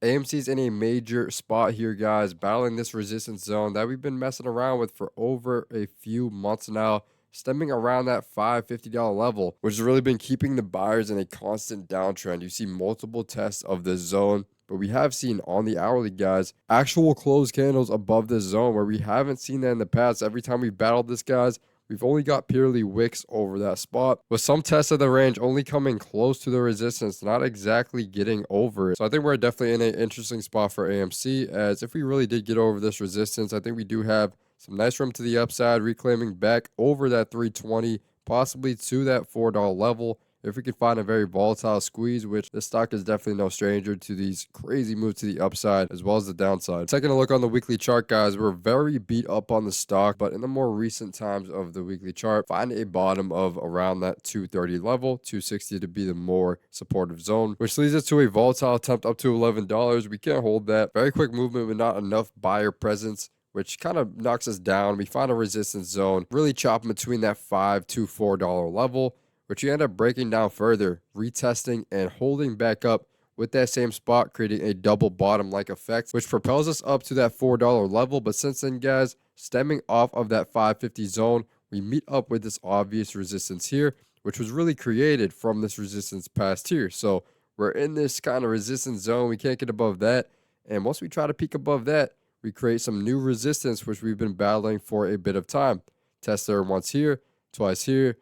AMC's in a major spot here, guys, battling this resistance zone that we've been messing around with for over a few months now, stemming around that $550 level, which has really been keeping the buyers in a constant downtrend. You see multiple tests of this zone, but we have seen on the hourly, guys, actual closed candles above this zone where we haven't seen that in the past. Every time we've battled this, guys, we've only got purely wicks over that spot, with some tests of the range only coming close to the resistance, not exactly getting over it. So I think we're definitely in an interesting spot for AMC, as if we really did get over this resistance, I think we do have some nice room to the upside, reclaiming back over that 320, possibly to that $4 level. If we can find a very volatile squeeze, which this stock is definitely no stranger to these crazy moves to the upside as well as the downside. Taking a look on the weekly chart, guys, we're very beat up on the stock, but in the more recent times of the weekly chart, find a bottom of around that 230 level, 260 to be the more supportive zone, which leads us to a volatile attempt up to $11. We can't hold that. Very quick movement with not enough buyer presence, which kind of knocks us down. We find a resistance zone, really chopping between that $5 to $4 level, which you end up breaking down further, retesting and holding back up with that same spot, creating a double bottom like effect, which propels us up to that $4 level. But since then, guys, stemming off of that 550 zone, we meet up with this obvious resistance here, which was really created from this resistance past here. So we're in this kind of resistance zone. We can't get above that. And once we try to peak above that, we create some new resistance, which we've been battling for a bit of time. Test there once here, twice here,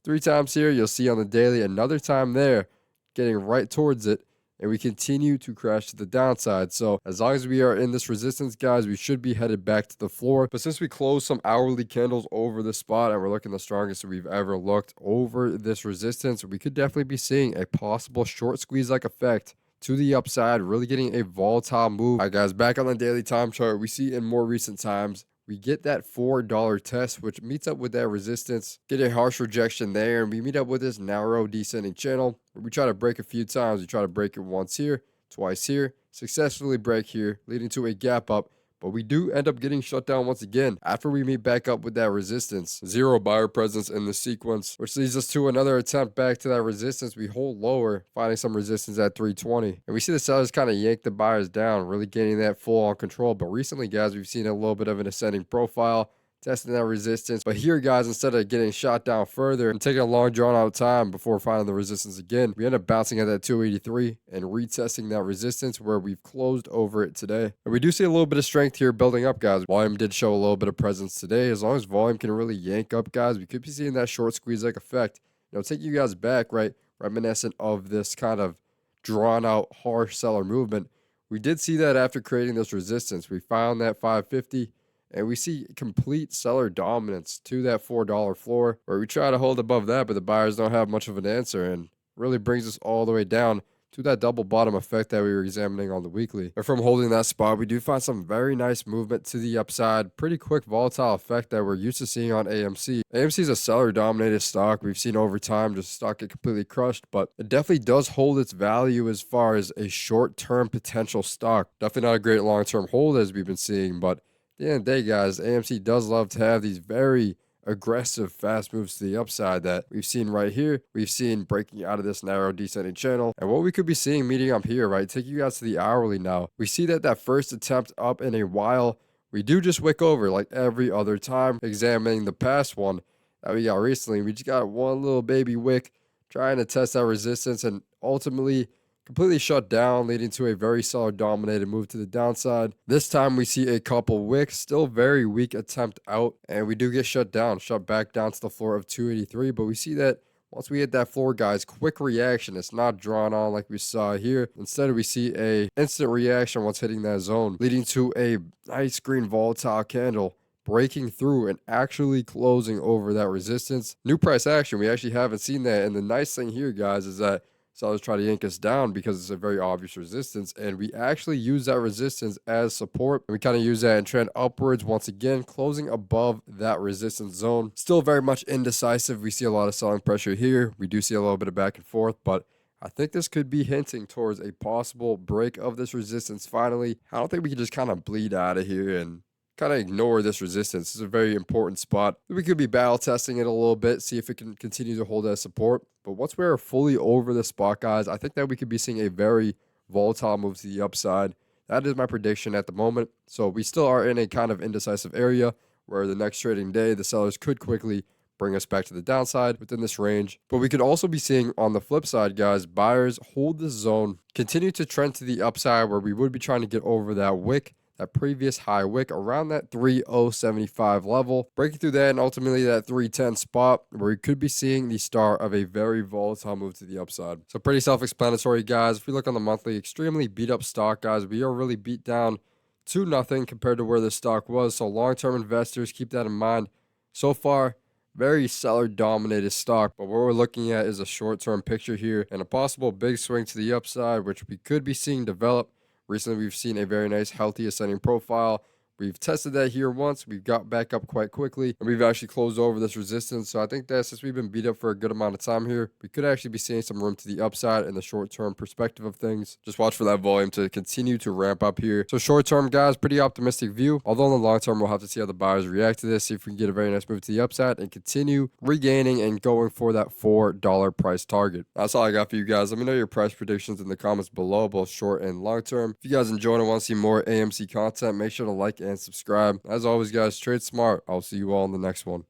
3 times here. You'll see on the daily another time there, getting right towards it, and we continue to crash to the downside. So as long as we are in this resistance, guys, we should be headed back to the floor. But since we closed some hourly candles over the spot and we're looking the strongest we've ever looked over this resistance, we could definitely be seeing a possible short squeeze like effect to the upside, really getting a volatile move. All right, guys, back on the daily time chart, we see in more recent times we get that $4 test, which meets up with that resistance, get a harsh rejection there, and we meet up with this narrow descending channel where we try to break a few times. We try to break it once here, twice here, successfully break here, leading to a gap up. But we do end up getting shut down once again after we meet back up with that resistance. Zero buyer presence in the sequence, which leads us to another attempt back to that resistance. We hold lower, finding some resistance at 320. And we see the sellers kind of yank the buyers down, really gaining that full on control. But recently, guys, we've seen a little bit of an ascending profile, testing that resistance. But here, guys, instead of getting shot down further and taking a long drawn out time before finding the resistance again, we end up bouncing at that 283 and retesting that resistance where we've closed over it today. And we do see a little bit of strength here building up, guys. Volume did show a little bit of presence today. As long as volume can really yank up, guys, we could be seeing that short squeeze like effect. Take you guys back, right? Reminiscent of this kind of drawn out harsh seller movement. We did see that after creating this resistance. We found that 550. And we see complete seller dominance to that $4 floor where we try to hold above that, but the buyers don't have much of an answer and really brings us all the way down to that double bottom effect that we were examining on the weekly. But from holding that spot, we do find some very nice movement to the upside. Pretty quick volatile effect that we're used to seeing on AMC. AMC is a seller dominated stock. We've seen over time just stock get completely crushed, but it definitely does hold its value as far as a short-term potential stock. Definitely not a great long-term hold as we've been seeing, but the end of the day, guys, AMC does love to have these very aggressive fast moves to the upside that we've seen right here. We've seen breaking out of this narrow descending channel, and what we could be seeing meeting up here, right? Take you guys to the hourly now. We see that first attempt up in a while, we do just wick over like every other time. Examining the past one that we got recently, we just got one little baby wick trying to test that resistance and ultimately completely shut down, leading to a very solid dominated move to the downside. This time we see a couple wicks, still very weak attempt out, and we do get shut down, shut back down to the floor of 283. But we see that once we hit that floor, guys, quick reaction. It's not drawn on like we saw here. Instead, we see a instant reaction once hitting that zone, leading to a nice green volatile candle breaking through and actually closing over that resistance. New price action. We actually haven't seen that. And the nice thing here, guys, is that sellers try to yank us down because it's a very obvious resistance, and we actually use that resistance as support. And we kind of use that and trend upwards once again, closing above that resistance zone. Still very much indecisive. We see a lot of selling pressure here. We do see a little bit of back and forth, but I think this could be hinting towards a possible break of this resistance finally. I don't think we can just kind of bleed out of here and kind of ignore this resistance. It's a very important spot. We could be battle testing it a little bit, see if it can continue to hold as support. But once we're fully over the spot, guys, I think that we could be seeing a very volatile move to the upside. That is my prediction at the moment. So we still are in a kind of indecisive area where the next trading day, the sellers could quickly bring us back to the downside within this range. But we could also be seeing on the flip side, guys, buyers hold this zone, continue to trend to the upside where we would be trying to get over that wick, that previous high wick around that 3075 level, breaking through that and ultimately that 310 spot where we could be seeing the start of a very volatile move to the upside. So pretty self-explanatory, guys. If we look on the monthly, extremely beat up stock, guys. We are really beat down to nothing compared to where the stock was. So long-term investors, keep that in mind. So far, very seller dominated stock, but what we're looking at is a short-term picture here and a possible big swing to the upside, which we could be seeing develop. Recently, we've seen a very nice, healthy ascending profile. We've tested that here once. We've got back up quite quickly, and we've actually closed over this resistance. So I think that since we've been beat up for a good amount of time here, we could actually be seeing some room to the upside in the short-term perspective of things. Just watch for that volume to continue to ramp up here. So short-term, guys, pretty optimistic view. Although in the long term, we'll have to see how the buyers react to this, see if we can get a very nice move to the upside and continue regaining and going for that $4 price target. That's all I got for you guys. Let me know your price predictions in the comments below, both short and long term. If you guys enjoyed and want to see more AMC content, make sure to like and subscribe. As always, guys, trade smart. I'll see you all in the next one.